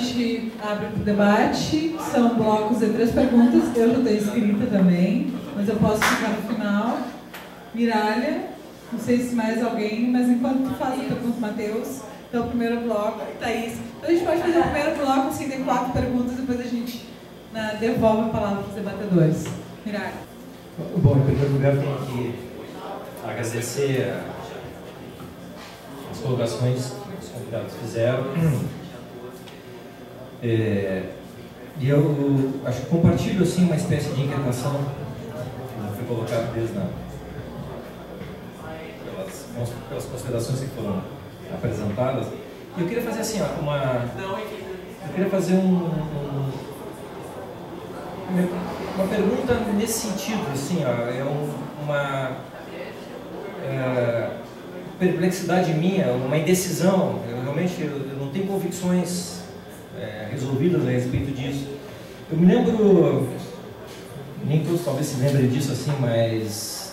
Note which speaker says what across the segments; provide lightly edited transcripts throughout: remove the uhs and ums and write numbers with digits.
Speaker 1: gente abre para o debate. São blocos de 3 perguntas. Eu já estou inscrita também, mas eu posso ficar no final. Miralha, não sei se mais alguém, mas enquanto tu faz a pergunta, Matheus, então o primeiro bloco, Thaís. Então a gente pode fazer o primeiro bloco, assim, tem 4 perguntas, depois a gente devolve a palavra para os debatedores. Miralha.
Speaker 2: Bom, em primeiro lugar, tenho que agradecer as colocações que os convidados fizeram. E eu acho que compartilho assim, uma espécie de inquietação que foi colocada pelas considerações que foram apresentadas. E eu queria fazer assim, eu queria fazer uma pergunta nesse sentido, assim, uma perplexidade minha, uma indecisão. Eu realmente não tenho convicções resolvidas a respeito disso. Eu me lembro, nem todos talvez se lembrem disso assim, mas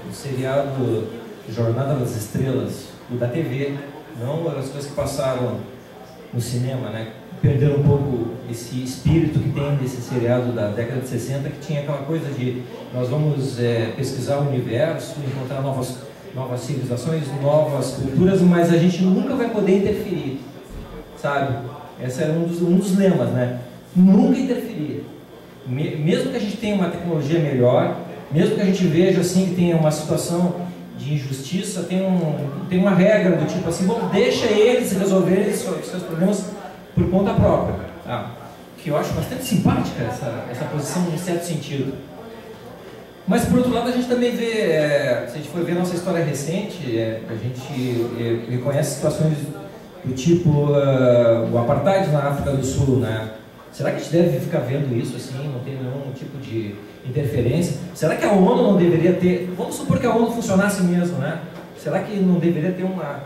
Speaker 2: no seriado Jornada das Estrelas, o da TV, não as coisas que passaram no cinema, né? Perderam um pouco esse espírito que tem desse seriado da década de 60, que tinha aquela coisa de nós vamos pesquisar o universo, encontrar novas civilizações, novas culturas, mas a gente nunca vai poder interferir, sabe? Esse era um dos lemas, né? Nunca interferir. Mesmo que a gente tenha uma tecnologia melhor, mesmo que a gente veja assim que tenha uma situação de injustiça, tem uma regra do tipo assim, bom, deixa eles resolverem os seus problemas por conta própria. Que eu acho bastante simpática essa posição, em certo sentido. Mas, por outro lado, a gente também vê, se a gente for ver nossa história recente, a gente reconhece situações do tipo o apartheid na África do Sul, né? Será que a gente deve ficar vendo isso assim, não tem nenhum tipo de interferência? Será que a ONU não deveria ter... Vamos supor que a ONU funcionasse mesmo, né? Será que não deveria ter uma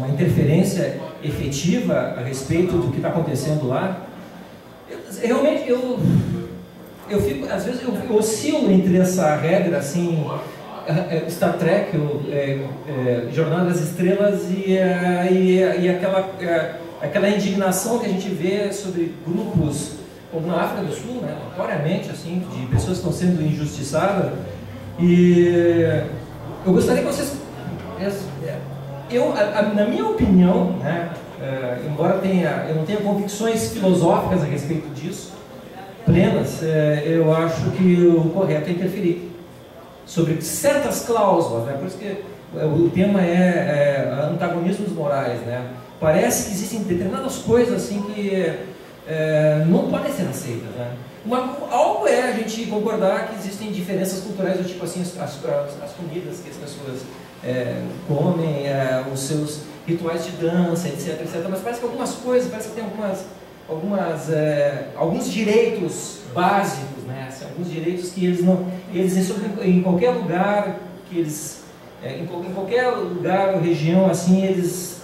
Speaker 2: interferência efetiva a respeito do que está acontecendo lá? Realmente, eu fico, às vezes eu oscilo entre essa regra assim, Star Trek, Jornada das Estrelas e aquela indignação que a gente vê sobre grupos como na África do Sul, né, notoriamente assim, de pessoas que estão sendo injustiçadas. E eu gostaria que vocês, na minha opinião, né, embora eu não tenha convicções filosóficas a respeito disso plenas, eu acho que o correto é interferir sobre certas cláusulas, né? Por isso que o tema é antagonismos morais, né? Parece que existem determinadas coisas assim que não podem ser aceitas, né? Algo é a gente concordar que existem diferenças culturais do tipo assim, as comidas que as pessoas comem, os seus rituais de dança, etc, etc. Mas parece que algumas coisas, parece que tem alguns direitos básicos, né? Assim, alguns direitos que eles em qualquer lugar que eles em qualquer lugar ou região assim eles,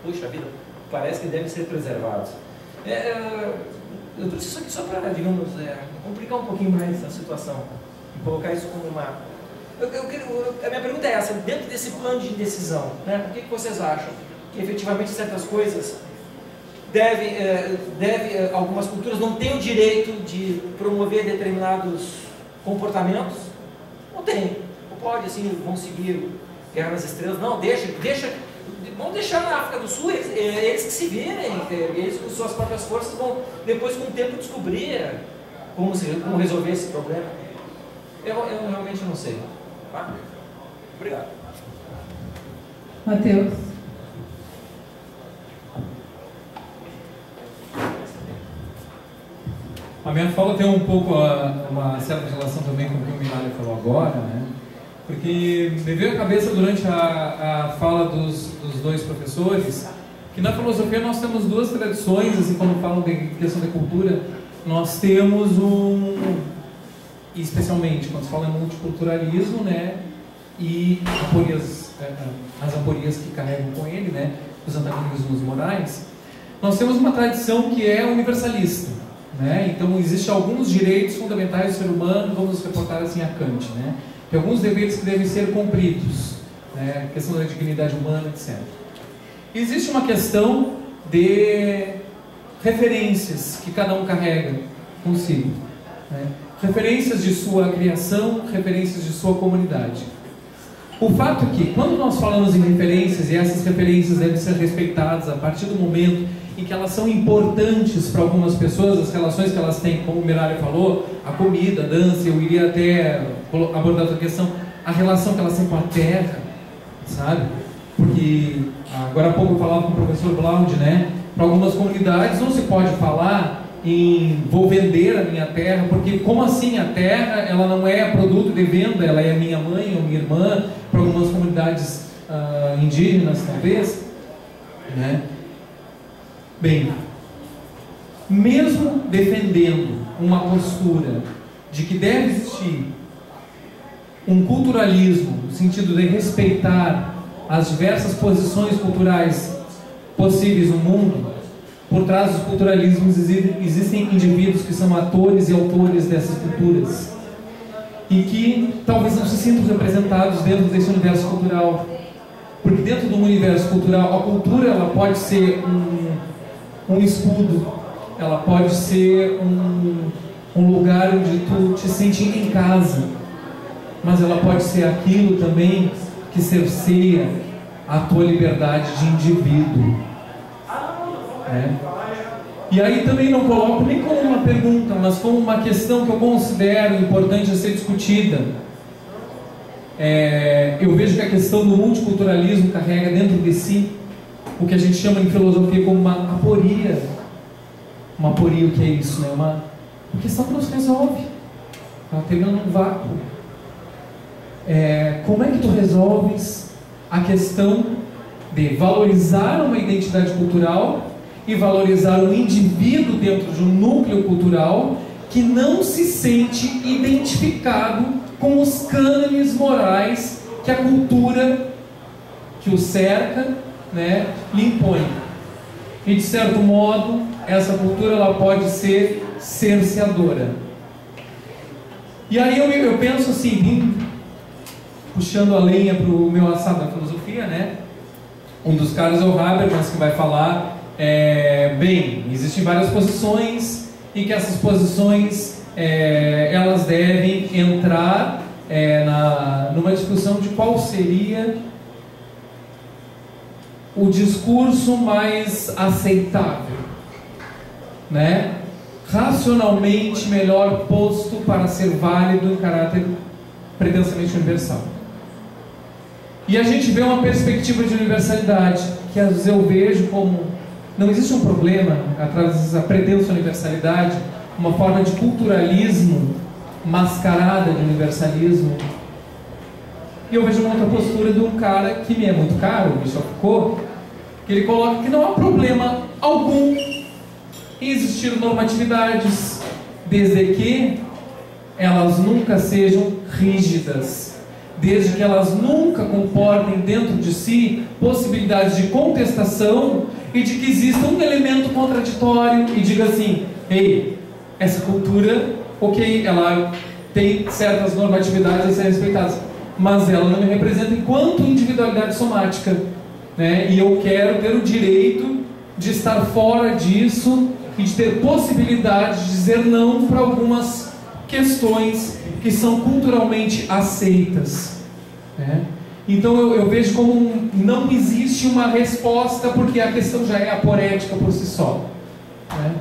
Speaker 2: puxa vida, parece que devem ser preservados. Eu trouxe isso aqui só para, digamos, complicar um pouquinho mais a situação e colocar isso como uma... a minha pergunta é essa: dentro desse plano de indecisão, né, o que vocês acham? Que efetivamente certas coisas algumas culturas não têm o direito de promover determinados comportamentos? Não tem. Não pode, assim, vão seguir Guerra nas Estrelas. Não, vamos deixar na África do Sul, eles que se virem, eles com suas próprias forças vão, depois com o tempo, descobrir como resolver esse problema. Eu realmente não sei. Tá? Obrigado.
Speaker 1: Matheus.
Speaker 3: A minha fala tem um pouco uma certa relação também com o que o Miralha falou agora, né? Porque me veio à cabeça durante a fala dos dois professores que na filosofia nós temos duas tradições, assim, quando falam de questão de cultura, nós temos especialmente quando se fala em multiculturalismo, né? E as aporias que carregam com ele, né? Os antagonismos morais, nós temos uma tradição que é universalista, né? Então existem alguns direitos fundamentais do ser humano, vamos nos reportar assim a Kant, né? Tem alguns deveres que devem ser cumpridos, né? A questão da dignidade humana, etc. Existe uma questão de referências que cada um carrega consigo, né? Referências de sua criação, referências de sua comunidade. O fato é que, quando nós falamos em referências, e essas referências devem ser respeitadas a partir do momento em que elas são importantes para algumas pessoas, as relações que elas têm, como o Miralha falou, a comida, a dança, eu iria até abordar outra questão, a relação que elas têm com a terra, sabe? Porque agora há pouco eu falava com o professor Blaud, né? Para algumas comunidades não se pode falar em vou vender a minha terra, porque como assim a terra, ela não é produto de venda, ela é minha mãe ou minha irmã, para algumas comunidades indígenas talvez, né? Bem, mesmo defendendo uma postura de que deve existir um culturalismo, no sentido de respeitar as diversas posições culturais possíveis no mundo, por trás dos culturalismos existem indivíduos que são atores e autores dessas culturas e que talvez não se sintam representados dentro desse universo cultural, porque dentro do universo cultural a cultura ela pode ser um escudo, ela pode ser um lugar onde tu te sente em casa, mas ela pode ser aquilo também que cerceia a tua liberdade de indivíduo. E aí também não coloco nem como uma pergunta, mas como uma questão que eu considero importante a ser discutida. Eu vejo que a questão do multiculturalismo carrega dentro de si o que a gente chama em filosofia como uma aporia. Uma aporia, o que é isso? Né? Uma questão que não se resolve. Ela termina num vácuo. Como é que tu resolves a questão de valorizar uma identidade cultural e valorizar um indivíduo dentro de um núcleo cultural que não se sente identificado com os cânones morais que a cultura que o cerca, né, lhe impõe. E de certo modo, essa cultura ela pode ser cerceadora. E aí eu penso assim, puxando a lenha para o meu assado da filosofia, né? Um dos caras é o Habermas, que vai falar bem, existem várias posições e que essas posições elas devem entrar numa discussão de qual seria o discurso mais aceitável, né? Racionalmente melhor posto para ser válido em caráter pretensamente universal. E a gente vê uma perspectiva de universalidade que às vezes eu vejo como não existe um problema atrás dessa pretensa universalidade, uma forma de culturalismo mascarada de universalismo. E eu vejo uma outra postura de um cara que me é muito caro, o Michel Foucault, que ele coloca que não há problema algum em existir normatividades, desde que elas nunca sejam rígidas, desde que elas nunca comportem dentro de si possibilidades de contestação e de que exista um elemento contraditório e diga assim, ei, essa cultura, ok, ela tem certas normatividades a serem respeitadas, mas ela não me representa enquanto individualidade somática, né? E eu quero ter o direito de estar fora disso e de ter possibilidade de dizer não para algumas questões que são culturalmente aceitas, né? Então eu vejo como não existe uma resposta, porque a questão já é aporética por si só, né?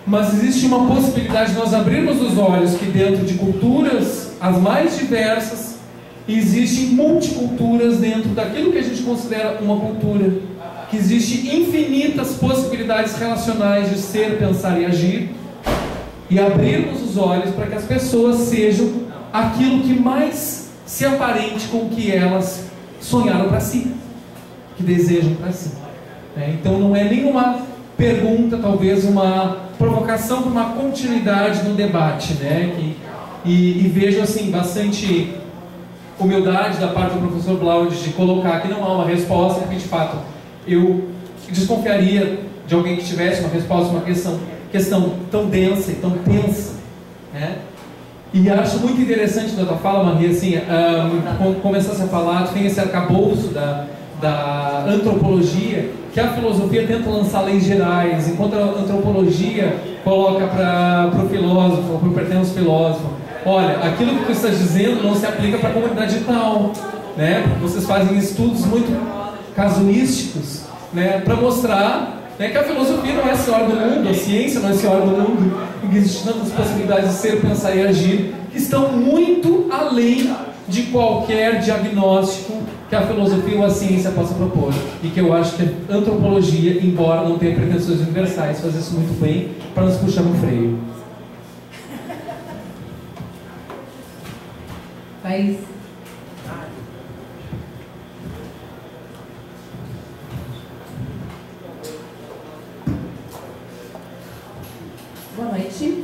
Speaker 3: Mas existe uma possibilidade de nós abrirmos os olhos que dentro de culturas as mais diversas existem multiculturas dentro daquilo que a gente considera uma cultura, que existe infinitas possibilidades relacionais de ser, pensar e agir, e abrirmos os olhos para que as pessoas sejam aquilo que mais se aparente com o que elas sonharam para si, que desejam para si, né? Então não é nenhuma pergunta, talvez uma provocação para uma continuidade no debate, né? E vejo assim bastante humildade da parte do professor Blaud de colocar que não há uma resposta, porque de fato eu desconfiaria de alguém que tivesse uma resposta, uma questão tão densa e tão tensa, né? E acho muito interessante da tua fala, Maria, assim, quando começasse a falar, tu tem esse arcabouço da antropologia, que a filosofia tenta lançar leis gerais, enquanto a antropologia coloca para o filósofo, ou para o pretenso filósofo, olha, aquilo que você está dizendo não se aplica para a comunidade tal, né? Vocês fazem estudos muito casuísticos, né? Para mostrar, né, que a filosofia não é a senhora do mundo, a ciência não é a senhora do mundo, e que existem tantas possibilidades de ser, pensar e agir que estão muito além de qualquer diagnóstico que a filosofia ou a ciência possa propor, e que eu acho que a antropologia, embora não tenha pretensões universais, faz isso muito bem para nos puxar no freio.
Speaker 1: Thaís.
Speaker 4: Boa noite.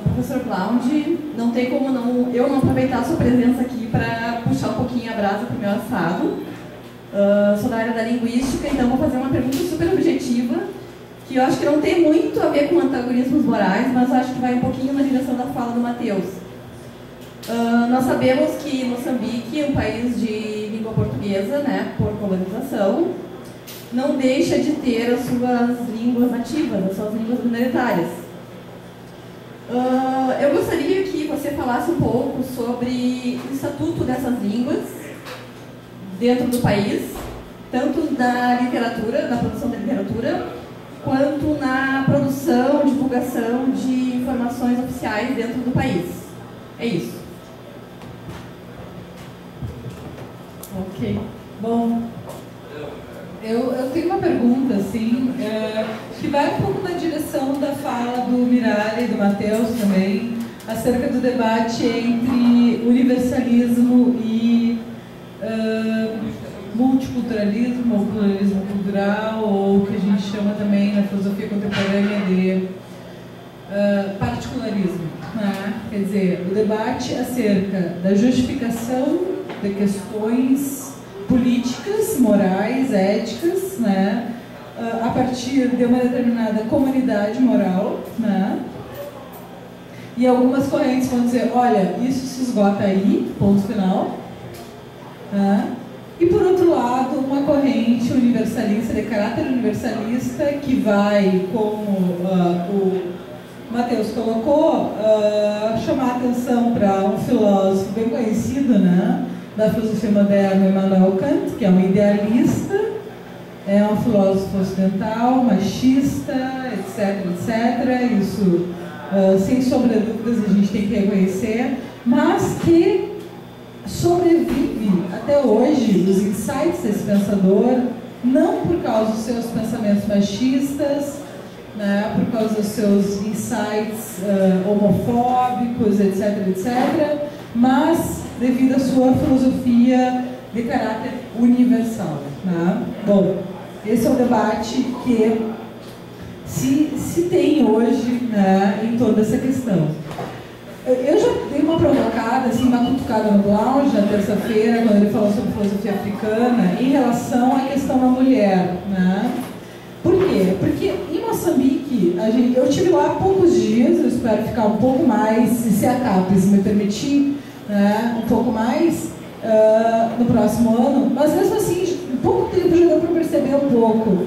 Speaker 4: Professor Cláudio, não tem como eu não aproveitar a sua presença aqui para puxar um pouquinho a brasa para o meu assado. Sou da área da linguística, então vou fazer uma pergunta super objetiva, que eu acho que não tem muito a ver com antagonismos morais, mas acho que vai um pouquinho na direção da fala do Matheus. Nós sabemos que Moçambique é um país de língua portuguesa, né, por colonização, não deixa de ter as suas línguas nativas, as suas línguas minoritárias. Eu gostaria que você falasse um pouco sobre o estatuto dessas línguas dentro do país, tanto na literatura, na produção da literatura, quanto na produção, divulgação de informações oficiais dentro do país. É isso.
Speaker 1: Ok. Bom, eu tenho uma pergunta, assim, que vai um pouco na direção da fala do Miralha e do Matheus também, acerca do debate entre universalismo e multiculturalismo, ou pluralismo cultural, ou o que a gente chama também na filosofia contemporânea de particularismo. Né? Quer dizer, o debate acerca da justificação de questões políticas, morais, éticas, né, a partir de uma determinada comunidade moral, né, e algumas correntes vão dizer, olha, isso se esgota aí, ponto final, né, e por outro lado, uma corrente universalista, de caráter universalista, que vai, como o Matheus colocou, chamar a atenção para um filósofo bem conhecido, né, da filosofia moderna, Immanuel Kant, que é um idealista, é um filósofo ocidental, machista, etc, etc. Isso, sem sombra de dúvidas, a gente tem que reconhecer, mas que sobrevive até hoje os insights desse pensador, não por causa dos seus pensamentos machistas, né, por causa dos seus insights homofóbicos, etc, etc, mas devido à sua filosofia de caráter universal. Né? Bom, esse é o debate que se tem hoje, né, em toda essa questão. Eu já dei uma provocada, assim, uma cutucada no Blanche na terça-feira, quando ele falou sobre filosofia africana, em relação à questão da mulher. Né? Por quê? Porque em Moçambique, eu estive lá há poucos dias, eu espero ficar um pouco mais, se a CAPES me permitir, um pouco mais no próximo ano, mas mesmo assim, em pouco tempo já deu para perceber um pouco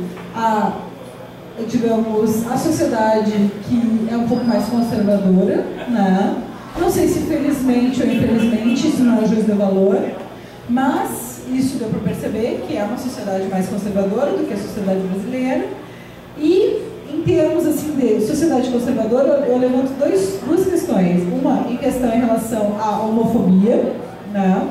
Speaker 1: digamos, a sociedade que é um pouco mais conservadora, né? Não sei se felizmente ou infelizmente, isso não é juízo de valor, mas isso deu para perceber que é uma sociedade mais conservadora do que a sociedade brasileira. E em termos assim, de sociedade conservadora, eu levanto duas questões. Uma em questão em relação à homofobia, né?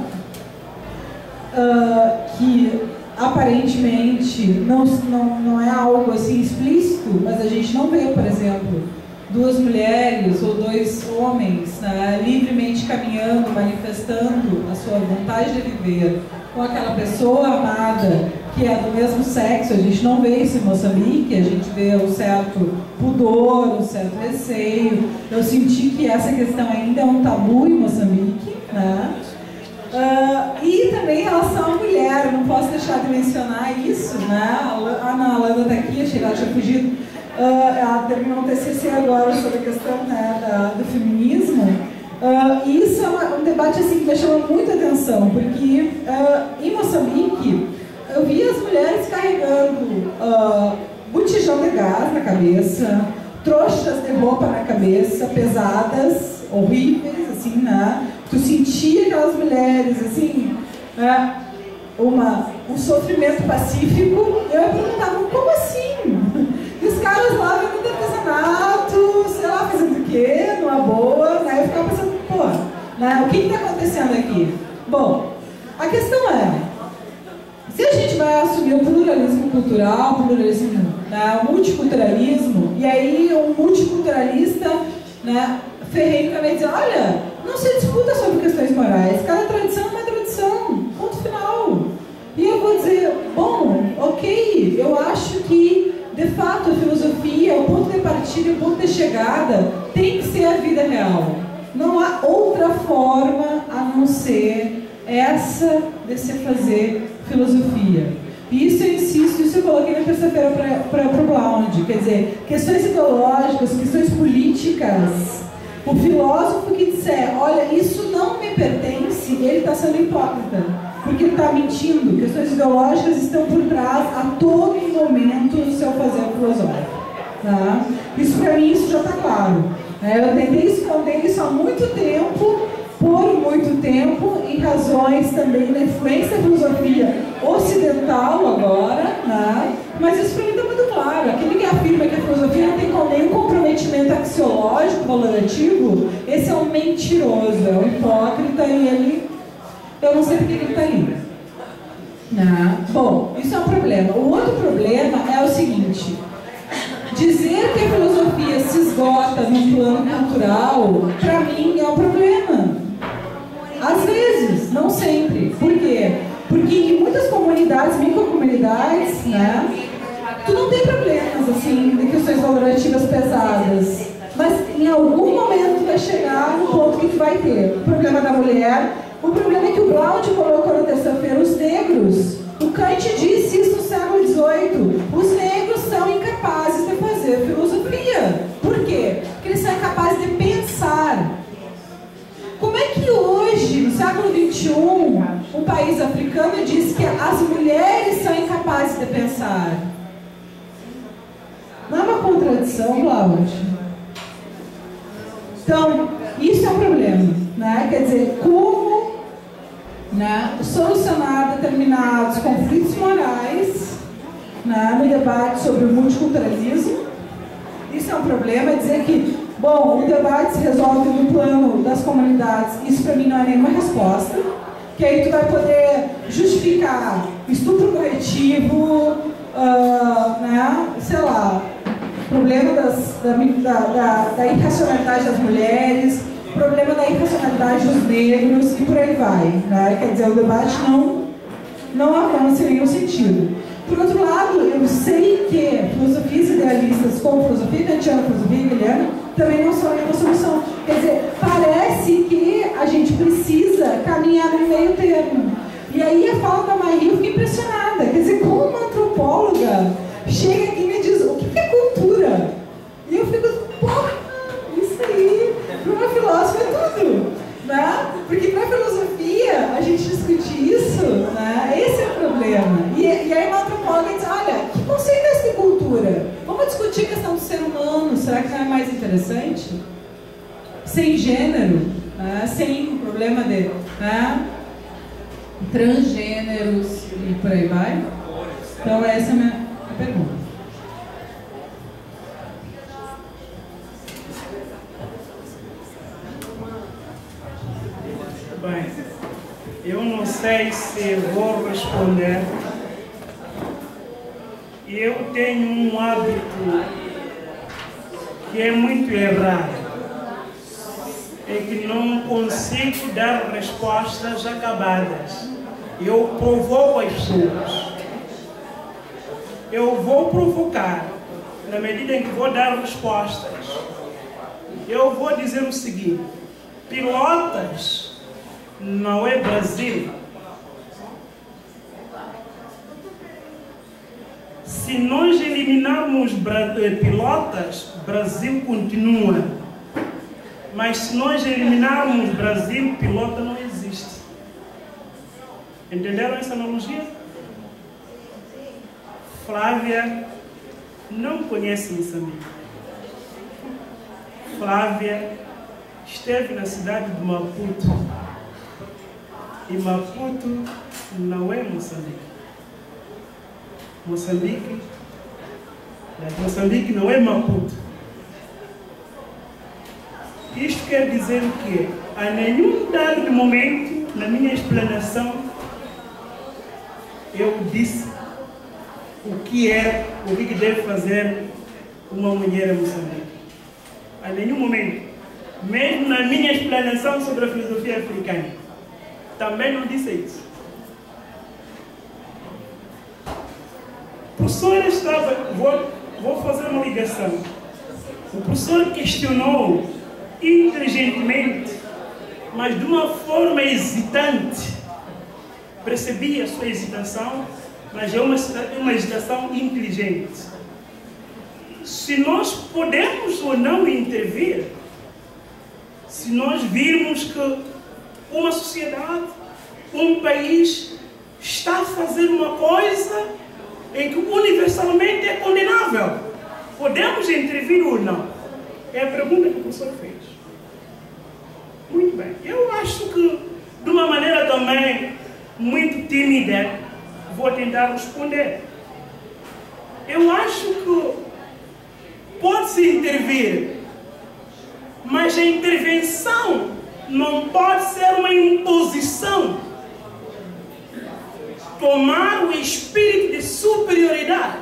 Speaker 1: Que aparentemente não é algo assim explícito, mas a gente não vê, por exemplo, duas mulheres ou dois homens, né, livremente caminhando, manifestando a sua vontade de viver com aquela pessoa amada que é do mesmo sexo. A gente não vê isso em Moçambique, a gente vê um certo pudor, um certo receio. Eu senti que essa questão ainda é um tabu em Moçambique, né? E também em relação à mulher, não posso deixar de mencionar isso, né? A Ana Alanda está aqui, achei que ela tinha fugido. Ela terminou um TCC agora sobre a questão, né, do feminismo. E isso é um debate assim, que me chama muita atenção, porque em Moçambique cabeça, trouxas de roupa na cabeça, pesadas, horríveis, assim, né? Tu sentia aquelas mulheres, assim, um sofrimento pacífico. Eu perguntava, como assim? E os caras lá vendendo artesanato, sei lá, fazendo o quê, numa boa, né? Eu ficava pensando, pô, né? O que está acontecendo aqui? Bom, a questão é, se a gente vai assumir o pluralismo cultural, o pluralismo, né, o multiculturalismo, e aí um multiculturalista, né, ferrenho vai dizer, olha, não se disputa sobre questões morais, cada tradição é uma tradição, ponto final. E eu vou dizer, bom, ok, eu acho que, de fato, a filosofia, o ponto de partida e o ponto de chegada tem que ser a vida real. Não há outra forma a não ser essa de se fazer filosofia. E isso eu insisto, isso eu coloquei na terça-feira para o Blound. Quer dizer, questões ideológicas, questões políticas. O filósofo que disser, olha, isso não me pertence, ele está sendo hipócrita, porque ele está mentindo. Questões ideológicas estão por trás a todo momento do seu fazer filosófico. Tá? Isso para mim isso já está claro. Eu tentei esconder isso há muito tempo, por muito tempo, em razões também da influência da filosofia ocidental agora, né? Mas isso para mim está muito claro. Aquele que afirma que a filosofia não tem nenhum comprometimento axiológico, valorativo, esse é um mentiroso, é um hipócrita e ele, eu não sei porque ele está ali. Bom, isso é um problema. O outro problema é o seguinte: dizer que a filosofia se esgota no plano cultural, para mim, é um problema. Às vezes, não sempre. Por quê? Porque em muitas comunidades, microcomunidades, né, tu não tem problemas, assim, de questões valorativas pesadas. Mas em algum momento vai chegar um ponto que tu vai ter. O problema da mulher, o problema é que o Blound colocou na terça-feira os negros. O Kant disse isso no século XVIII. Os negros são incapazes de fazer filosofia. Por quê? Porque eles são incapazes de pensar. Como é que hoje, no século XXI, um país africano diz que as mulheres são incapazes de pensar? Não é uma contradição, Blound? Então, isso é um problema, né? Quer dizer, como, né, solucionar determinados conflitos morais, né, no debate sobre o multiculturalismo. Isso é um problema, é dizer que, bom, o debate se resolve no plano das comunidades. Isso para mim não é nenhuma resposta, que aí tu vai poder justificar estupro coletivo, né, sei lá, problema da irracionalidade das mulheres, problema da irracionalidade dos negros e por aí vai, né? Quer dizer, o debate não avança em nenhum sentido. Por outro lado, eu sei que filosofias idealistas como filosofia kantiana, filosofia hegeliana, também não são nenhuma solução. Quer dizer, parece que a gente precisa caminhar no meio termo. E aí a fala da Marie, eu fiquei impressionada. Quer dizer, como uma antropóloga chega aqui e me diz, o que é cultura? E eu fico, porra, isso aí, para uma filósofa é tudo, né? Porque para a filosofia, a gente discute isso, né? Esse é o problema. E aí uma antropóloga diz, olha, que conceito é esse de cultura? Vamos discutir a questão do ser humano, será que não é mais interessante? Sem gênero, né? Sem problema de transgêneros e por aí vai. Então essa é a minha pergunta.
Speaker 5: Bem, eu não sei se vou responder. Eu tenho um hábito que é muito errado. É que não consigo dar respostas acabadas. Eu provoco as pessoas. Eu vou provocar, na medida em que vou dar respostas. Eu vou dizer o seguinte: Pilotas não é Brasil. Se nós eliminarmos Pilotas, Brasil continua. Mas se nós eliminarmos Brasil, Pilota não existe. Entenderam essa analogia? Flávia não conhece Moçambique. Flávia esteve na cidade de Maputo. E Maputo não é Moçambique. Moçambique não é Maputo. Isto quer dizer o quê? A nenhum dado momento, na minha explanação, eu disse o que deve fazer uma mulher em Moçambique. A nenhum momento. Mesmo na minha explanação sobre a filosofia africana, também não disse isso. O professor estava... Vou fazer uma ligação. O professor questionou inteligentemente, mas de uma forma hesitante. Percebi a sua hesitação, mas é uma hesitação inteligente. Se nós podemos ou não intervir, se nós virmos que uma sociedade, um país está a fazer uma coisa em que universalmente é condenável, podemos intervir ou não? É a pergunta que o professor fez. Muito bem. Eu acho que, de uma maneira também muito tímida, vou tentar responder. Eu acho que pode-se intervir, mas a intervenção não pode ser uma imposição. Tomar o espírito de superioridade.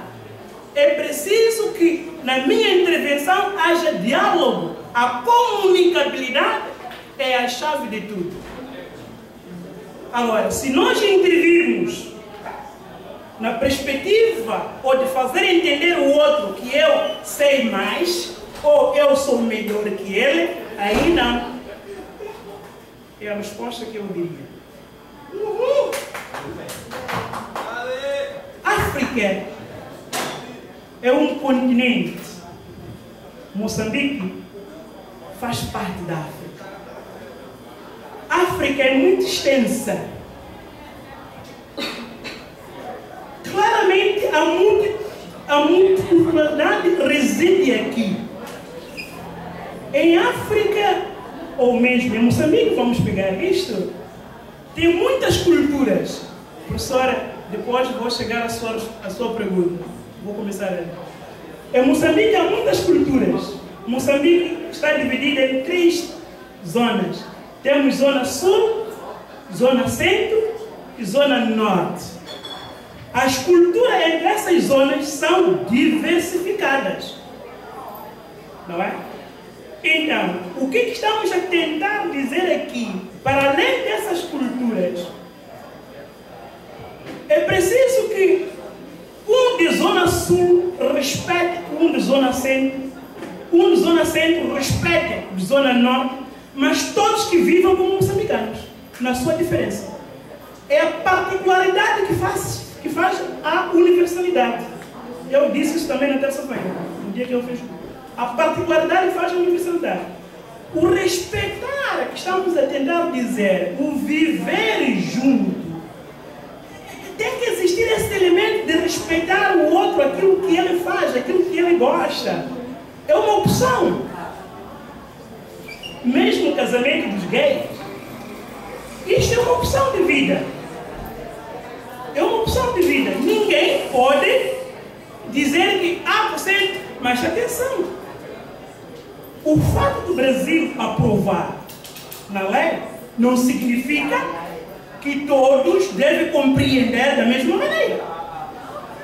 Speaker 5: É preciso que, na minha intervenção, haja diálogo. A comunicabilidade é a chave de tudo. Agora, se nós intervirmos na perspectiva ou de fazer entender o outro que eu sei mais, ou eu sou melhor que ele, aí não. É a resposta que eu diria. África é um continente. Moçambique faz parte da África. África é muito extensa. Claramente a multiculturalidade reside aqui. Em África, ou mesmo em Moçambique, vamos pegar isto, tem muitas culturas. Professora, depois vou chegar à sua pergunta. Vou começar. Em Moçambique há muitas culturas. Moçambique está dividida em 3 zonas. Temos zona sul, zona centro e zona norte. As culturas entre essas zonas são diversificadas. Não é? Então, o que estamos a tentar dizer aqui, para além dessas culturas, é preciso que um de zona sul respeite um de zona centro, um de zona centro respeite de zona norte, mas todos que vivam como moçambicanos, na sua diferença. É a particularidade que faz a universalidade. Eu disse isso também na terça-feira, no dia que eu fiz. A particularidade faz a universalidade. O respeitar, que estamos a tentar dizer, o viver junto, tem que existir esse elemento de respeitar o outro, aquilo que ele faz, aquilo que ele gosta. É uma opção. Mesmo o casamento dos gays, isto é uma opção de vida. É uma opção de vida. Ninguém pode dizer que você... Mas atenção, o fato do Brasil aprovar na lei não significa que todos devem compreender da mesma maneira.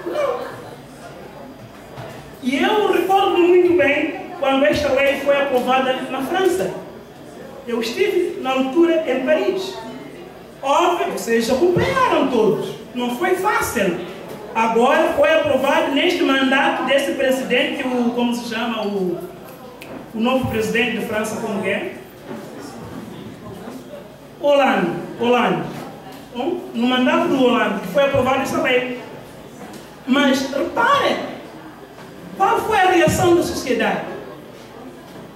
Speaker 5: Não. E eu recordo muito bem quando esta lei foi aprovada na França. Eu estive na altura em Paris. Óbvio, vocês acompanharam todos. Não foi fácil. Agora foi aprovado neste mandato desse presidente, como se chama, o novo presidente de França, como é? Hollande. No mandato do Hollande, que foi aprovado essa lei. Mas reparem, qual foi a reação da sociedade?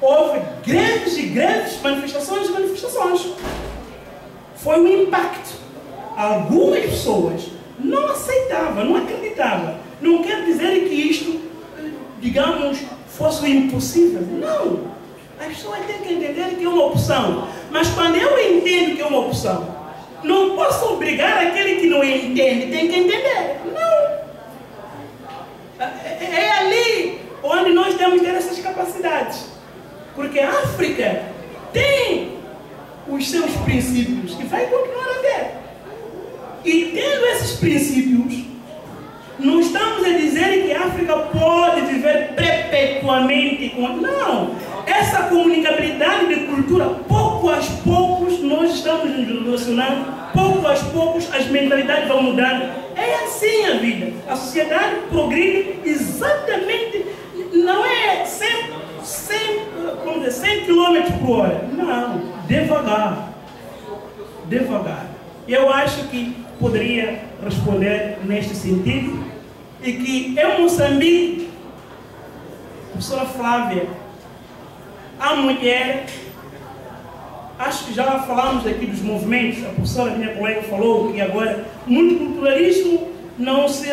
Speaker 5: Houve greves e greves, manifestações. Foi um impacto. Algumas pessoas não aceitavam, não acreditavam. Não quer dizer que isto digamos, fosse o impossível. Não. As pessoas têm que entender que é uma opção. Mas quando eu entendo que é uma opção, não posso obrigar aquele que não entende, tem que entender. Não. É ali onde nós temos que ter essas capacidades. Porque a África tem os seus princípios e vai continuar a ter. E tendo esses princípios, não estamos a dizer que a África pode viver perpetuamente com... Não! Essa comunicabilidade de cultura, pouco a poucos nós estamos nos relacionando, pouco a poucos as mentalidades vão mudando. É assim a vida. A sociedade progride exatamente, não é 100 km por hora. Não, devagar. Devagar. Eu acho que poderia responder neste sentido e que em Moçambique, professora Flávia, a mulher, acho que já falamos aqui dos movimentos, a professora, minha colega, falou que agora multiculturalismo não se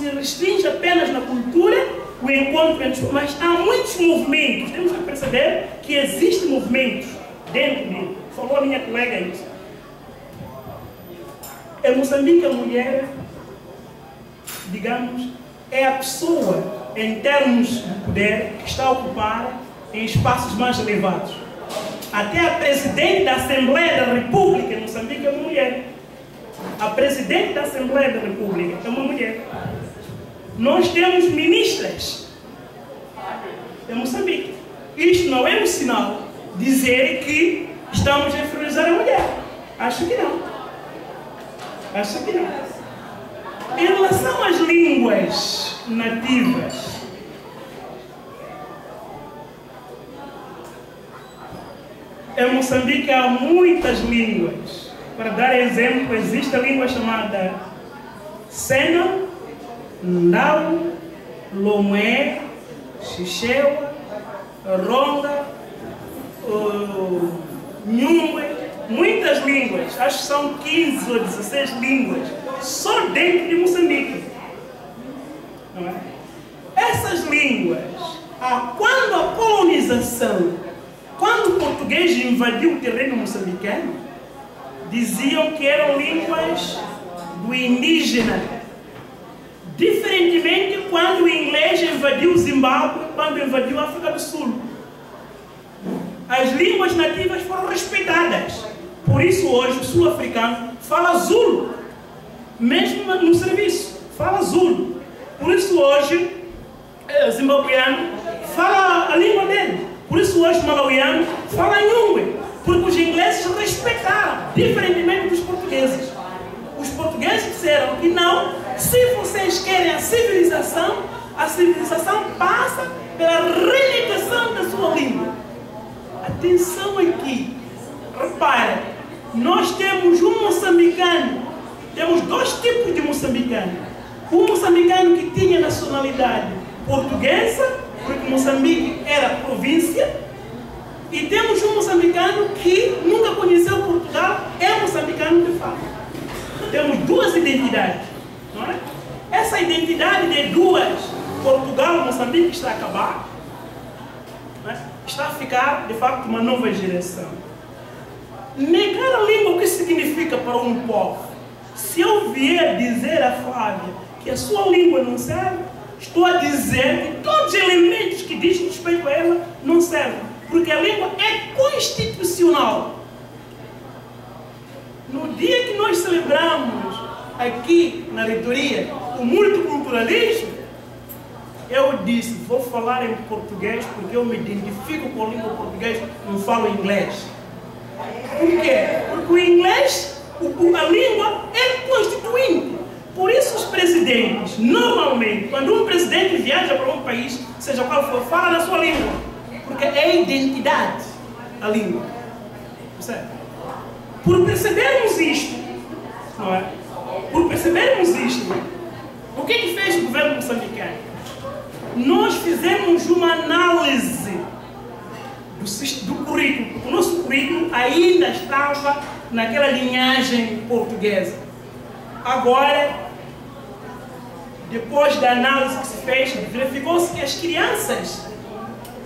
Speaker 5: restringe apenas na cultura, o encontro entre, mas há muitos movimentos. Temos que perceber que existem movimentos dentro dele. Falou a minha colega isso. Em Moçambique, a mulher, digamos, é a pessoa, em termos de poder, que está ocupada em espaços mais elevados. Até a presidente da Assembleia da República em Moçambique é uma mulher. A presidente da Assembleia da República é uma mulher. Nós temos ministras em Moçambique. Isto não é um sinal de dizer que estamos a inferiorizar a mulher. Acho que não. Acho que não. Em relação às línguas nativas, em Moçambique há muitas línguas. Para dar exemplo, existe a língua chamada Sena, Ndau, Lomé, Xixewa, Ronga, Nhungwe, muitas línguas, acho que são 15 ou 16 línguas, só dentro de Moçambique. Não é? Essas línguas, quando a colonização, quando o português invadiu o terreno moçambicano, diziam que eram línguas do indígena. Diferentemente quando o inglês invadiu o Zimbábue, quando invadiu a África do Sul. As línguas nativas foram respeitadas. Por isso hoje o sul-africano fala Zulu. Mesmo no serviço, fala Zulu. Por isso hoje o zimbabueano fala a língua dele. Por isso hoje o malauiano fala Nhungwe. Porque os ingleses respeitaram, diferentemente dos portugueses. Os portugueses disseram que não, se vocês querem a civilização passa pela renegociação da sua língua. Atenção aqui, repara, nós temos um moçambicano, temos dois tipos de moçambicano. Um moçambicano que tinha nacionalidade portuguesa, porque Moçambique era província, e temos um moçambicano que nunca conheceu Portugal, é moçambicano de fato. Temos duas identidades, não é? Essa identidade de duas, Portugal e Moçambique, está a acabar, não é? Está a ficar, de facto, uma nova geração. Negar a língua, o que significa para um povo? Se eu vier dizer a Flávia que a sua língua não serve, estou a dizer que todos os elementos que dizem respeito a ela não servem, porque a língua é constitucional. No dia que nós celebramos aqui na reitoria o multiculturalismo, eu disse, vou falar em português porque eu me identifico com a língua portuguesa, não falo inglês. Por quê? Porque o inglês, a língua é constituinte. Por isso os presidentes, normalmente, quando um presidente viaja para um país, seja qual for, fala na sua língua. Porque é identidade, a língua. Percebe? Por percebermos isto, não é? Por percebermos isto, o que fez o governo moçambicano? Nós fizemos uma análise do currículo, porque o nosso currículo ainda estava naquela linhagem portuguesa. Agora, depois da análise que se fez, verificou-se que as crianças,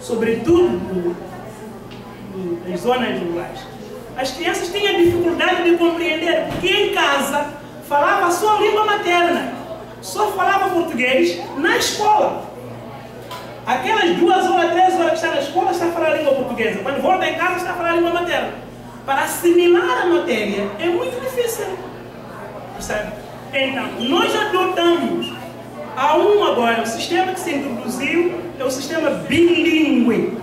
Speaker 5: sobretudo das zonas rurais, as crianças têm a dificuldade de compreender, porque em casa falava só a língua materna, só falava português na escola. Aquelas 2 horas, 3 horas que está na escola, está a falar a língua portuguesa. Quando volta em casa, está a falar a língua materna. Para assimilar a matéria é muito difícil. Percebe? Então, nós adotamos agora, o sistema que se introduziu é o sistema bilíngue.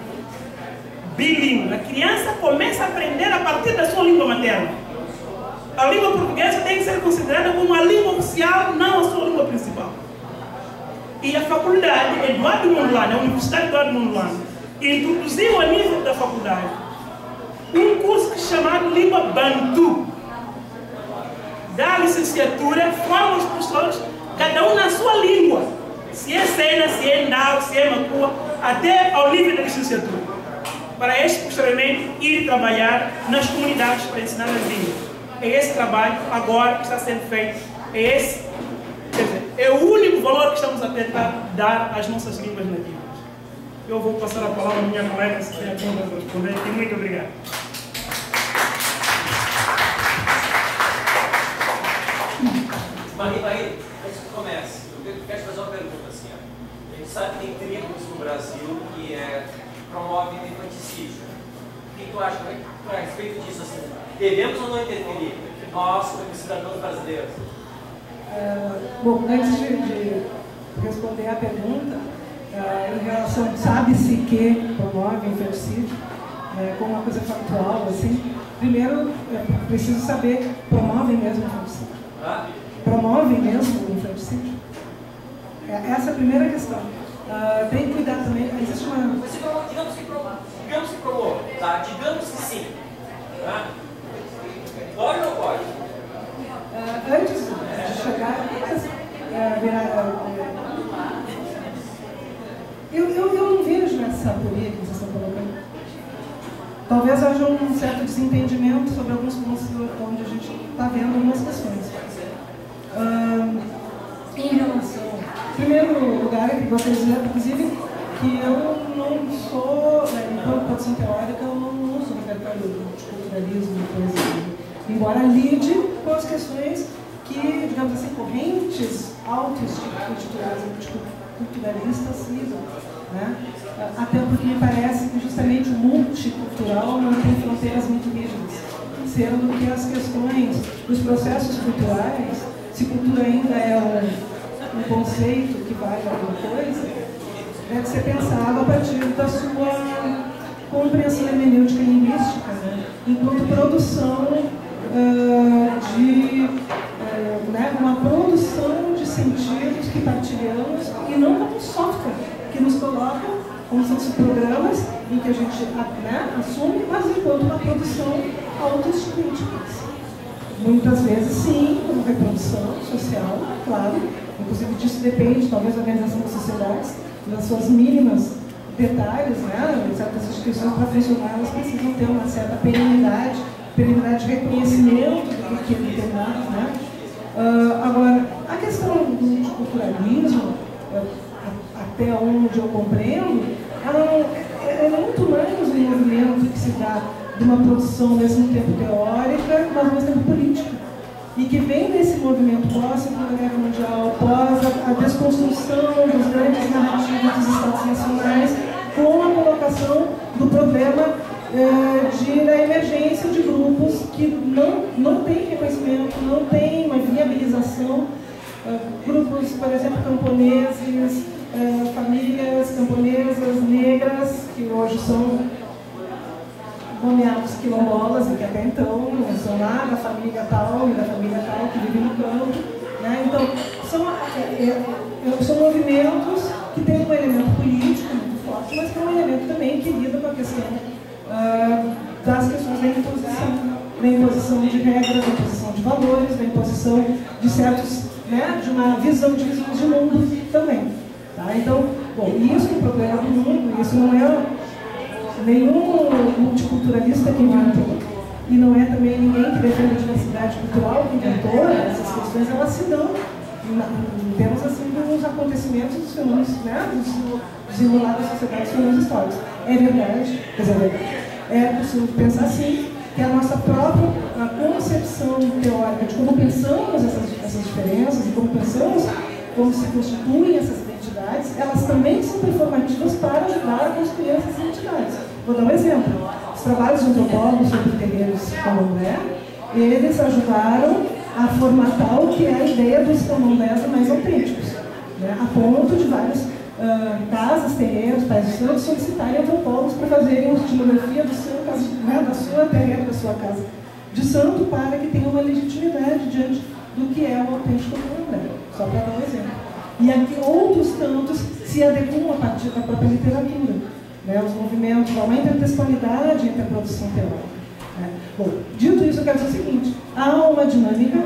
Speaker 5: Bilíngue. A criança começa a aprender a partir da sua língua materna. A língua portuguesa tem que ser considerada como a língua oficial, não a sua língua principal. E a faculdade Eduardo Mondlane, a Universidade Eduardo Mondlane, introduziu a nível da faculdade um curso que é chamado Língua Bantu. Da licenciatura, forma os professores, cada um na sua língua. Se é Sena, se é Ndau, se é Makua, até ao nível da licenciatura. Para este, posteriormente, ir trabalhar nas comunidades para ensinar as línguas. É esse trabalho agora que está sendo feito. É esse, quer dizer, é o único valor que estamos a tentar dar às nossas línguas nativas. Eu vou passar a palavra à minha colega, se tem a conta para responder. E muito obrigado.
Speaker 2: Marie, antes que comece, eu quero te fazer uma pergunta assim. Ó. A gente sabe que tem tribos no Brasil que promovem infanticídio. O que tu acha a respeito disso? Assim, devemos ou não interferir? Nós, como cidadãos brasileiros?
Speaker 6: Bom, antes de responder a pergunta, em relação, sabe-se que promove infanticídio, como uma coisa factual, assim, primeiro, preciso saber, promovem mesmo infanticídio? Promovem mesmo o infanticídio? Essa é a primeira questão. Tem que cuidar também, existe uma...
Speaker 2: Digamos que promove, tá? Digamos que sim. Tá? Pode ou não pode?
Speaker 6: Antes de chegar, eu não vejo essa aporia que vocês estão colocando. Talvez haja um certo desentendimento sobre alguns pontos onde a gente está vendo algumas questões. Em relação, em primeiro lugar, eu gostaria de dizer, inclusive, que eu não sou, enquanto produção teórica, eu não uso o repertório de culturalismo e poesia, embora lide com as questões que, digamos assim, correntes culturalistas sigam, né? Até porque me parece que justamente o multicultural não tem fronteiras muito rígidas, sendo que as questões dos processos culturais, se cultura ainda é um conceito que vale alguma coisa, deve ser pensado a partir da sua compreensão hermenêutica e linguística, né? Enquanto produção uma produção de sentidos que partilhamos e não como software que nos coloca como se fossem programas em que a gente assume, mas enquanto uma produção autoexcludente. Muitas vezes, sim, uma reprodução social, claro, inclusive disso depende, talvez, da organização das sociedades, das suas mínimas detalhes, né? Certas instituições, para funcionar, elas precisam ter uma certa perenidade de reconhecimento do que é determinado, né? Agora, a questão do multiculturalismo, até onde eu compreendo, ela é muito mais um movimento que se dá de uma produção, ao mesmo tempo teórica, mas ao mesmo tempo política. E que vem desse movimento pós-Segunda Guerra Mundial, pós a desconstrução dos grandes narrativas dos Estados nacionais, com a colocação do problema da emergência de grupos que não têm reconhecimento, não têm uma viabilização. Grupos, por exemplo, camponeses, famílias camponesas negras, que hoje são nomeados quilombolas, e que até então não são lá da família tal e da família tal que vivem no campo, né? Então, são movimentos que têm um elemento político muito forte, mas que é um elemento também que lida com a questão das questões da imposição de regras, da imposição de valores, da imposição de certos, de uma visão de visões de mundo também. Tá? Então, bom, isso é um problema do mundo, isso não é nenhum multiculturalista que inventou, e não é também ninguém que defende a diversidade cultural que inventou. Essas questões, elas se dão em termos assim acontecimentos, dos fenômenos, né, dos desenrolar da sociedade, dos fenômenos históricos. É verdade, quer dizer, é possível pensar assim, que a nossa própria concepção teórica de como pensamos essas diferenças e como pensamos, como se constituem essas identidades, elas também são performativas para ajudar a construir essas identidades. Vou dar um exemplo. Os trabalhos de antropólogos sobre terreiros candomblé, eles ajudaram a formatar o que é a ideia dos candomblés mais autênticos, né? A ponto de vários casas, terreiros, pais de santos solicitarem antropólogos para fazerem uma estilografia do seu caso, né, da sua terreiro, da sua casa de santo, para que tenha uma legitimidade diante do que é o autêntico candomblé. Só para dar um exemplo. E aqui outros tantos se adequam a partir da própria literatura, né? Os movimentos, há uma intertextualidade entre a produção teórica. Bom, dito isso, eu quero dizer o seguinte: há uma dinâmica,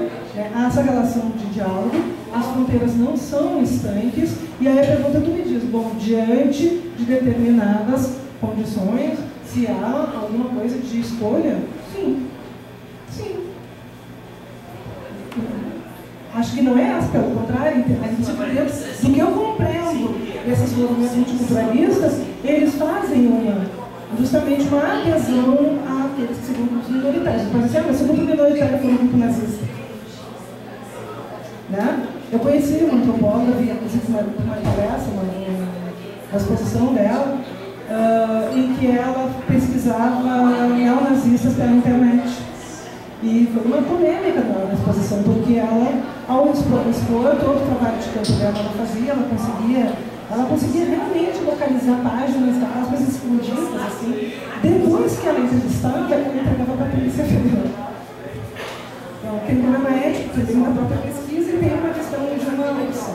Speaker 6: há essa relação de diálogo, as fronteiras não são estanques, e aí a pergunta que me diz, bom, diante de determinadas condições, se há alguma coisa de escolha? Sim. Sim. Acho que não é essa, pelo contrário, do que eu compreendo desses movimentos multiculturalistas, eles fazem justamente uma adesão àqueles que segundo os minoritários. Por exemplo, o segundo minoritário foi um grupo nazista. Né? Eu conheci uma antropóloga, vi inclusive uma palestra, uma exposição dela, em que ela pesquisava neonazistas pela internet. E foi uma polêmica na exposição, porque ela, ao expor todo o trabalho de campo dela, ela conseguia realmente localizar páginas da aspas escondidas, assim. Depois que ela entrevistava, ela entregava para a Polícia Federal. Então, tem um problema ético, tem uma própria pesquisa e tem uma questão de uma opção.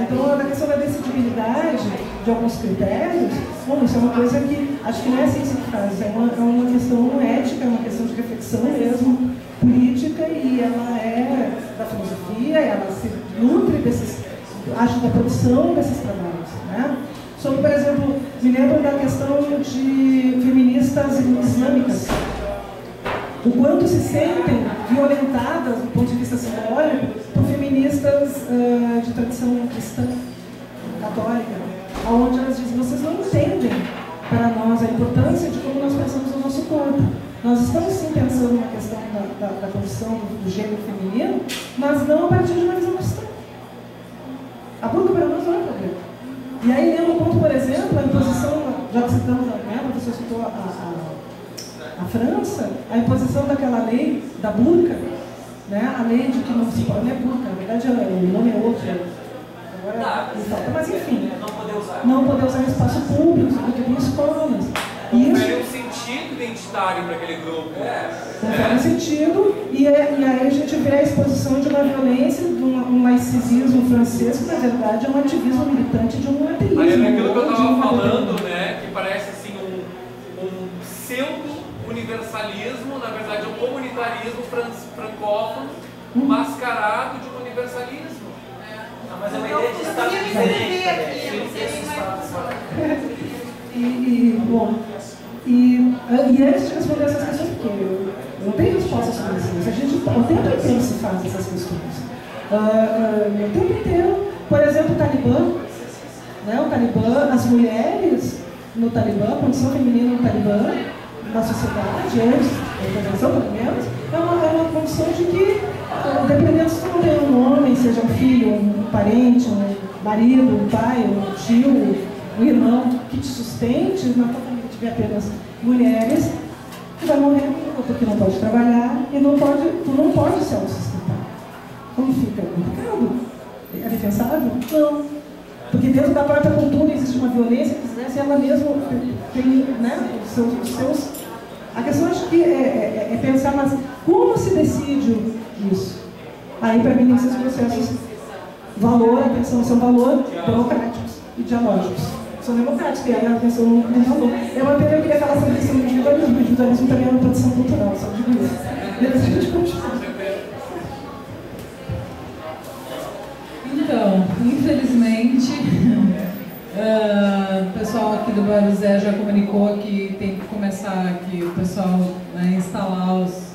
Speaker 6: Então, a questão da decidibilidade de alguns critérios, bom, isso é uma coisa que acho que não é ciência que faz, é uma questão ética, é uma questão de reflexão mesmo, política, e ela é da filosofia, ela se nutre acho, da produção desses trabalhos. Né? Sobre, por exemplo, me lembro da questão de feministas islâmicas. O quanto se sentem violentadas do ponto de vista simbólico por feministas de tradição cristã, católica, onde elas dizem, vocês não entendem para nós a importância de como nós pensamos no nosso corpo. Nós estamos sim pensando na questão da condição do gênero feminino, mas não a partir de uma visão cristã. A burca para nós não é problema. E aí, lembra um ponto, por exemplo, a imposição, já que citamos, a professora citou a França, a imposição daquela lei da burca, né? A lei de que não se pode, não é burca, na verdade o nome é outro. Agora me falta, mas enfim, não poder usar em espaço público, sobretudo em escolas.
Speaker 7: Confere um sentido identitário para aquele grupo.
Speaker 6: Confere um sentido, e aí a gente vê a exposição de uma violência, de um laicismo francês, que na verdade é um ativismo militante de um ateísmo.
Speaker 7: Aí é aquilo que eu estava falando, né, que parece assim um pseudo-universalismo, na verdade é um comunitarismo francófono, mascarado de um universalismo.
Speaker 2: Mas é uma ideia de Estado diferente também.
Speaker 6: Bom, e antes de responder essas questões, porque eu não tenho resposta sobre isso, a gente o tempo inteiro se faz essas questões. O tempo inteiro, por exemplo, o Talibã, né, as mulheres no Talibã, a condição feminina no Talibã, na sociedade, antes da intervenção, pelo menos, é uma condição de que, dependendo se não tem um homem, seja um filho, um parente, um marido, um pai, um tio, um irmão que te sustente, na tua família tiver apenas mulheres, tu vai morrer porque não pode trabalhar e tu não pode se autossustentar. Como fica? Complicado? É defensável? Não. Porque dentro da própria cultura existe uma violência que se ela mesma tem, né, os seus... A questão acho que é pensar, mas como se decide isso? Aí para mim esses processos, valor, a questão são valor democráticos e dialógicos. São democráticos, e aí a questão do valor. Eu queria falar sobre a questão do individualismo. O individualismo também é uma produção cultural, só digo isso. Depois a gente continua.
Speaker 1: Então, infelizmente, o pessoal aqui do Baruzé já comunicou que tem que começar aqui o pessoal a instalar os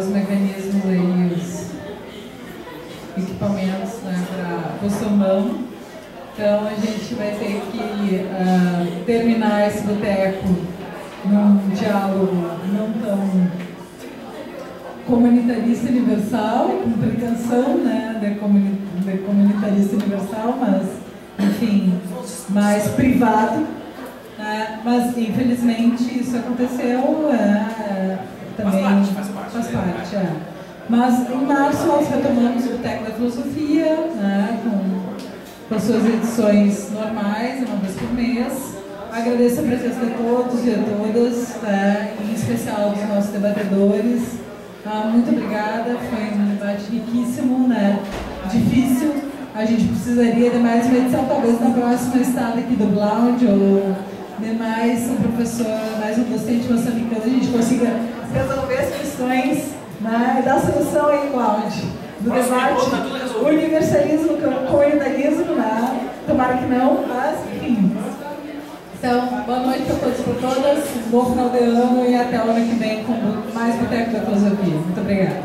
Speaker 1: mecanismos e os equipamentos, né, para Poçambão. Então a gente vai ter que terminar esse boteco num diálogo não tão comunitarista universal, com pretensão, né, de comunitarista universal, mas, enfim, mais privado. Mas, infelizmente, isso aconteceu. Também faz parte. Mas, em março, nós retomamos o Boteco da Filosofia, né, com as suas edições normais, uma vez por mês. Agradeço a presença de todos e a todas, em especial dos nossos debatedores. Muito obrigada, foi um debate riquíssimo, né? Difícil. A gente precisaria de mais uma edição, talvez na próxima estada aqui do Lounge, ou de mais um professor, mais um docente moçambicano, a gente consiga resolver as questões, né? Da solução aí, Lounge, do debate, universalismo com comunitarismo, né? Tomara que não, mas enfim. Então, boa noite para todos e para todas, bom final de ano e até o ano que vem com mais Boteco da Filosofia. Muito obrigada.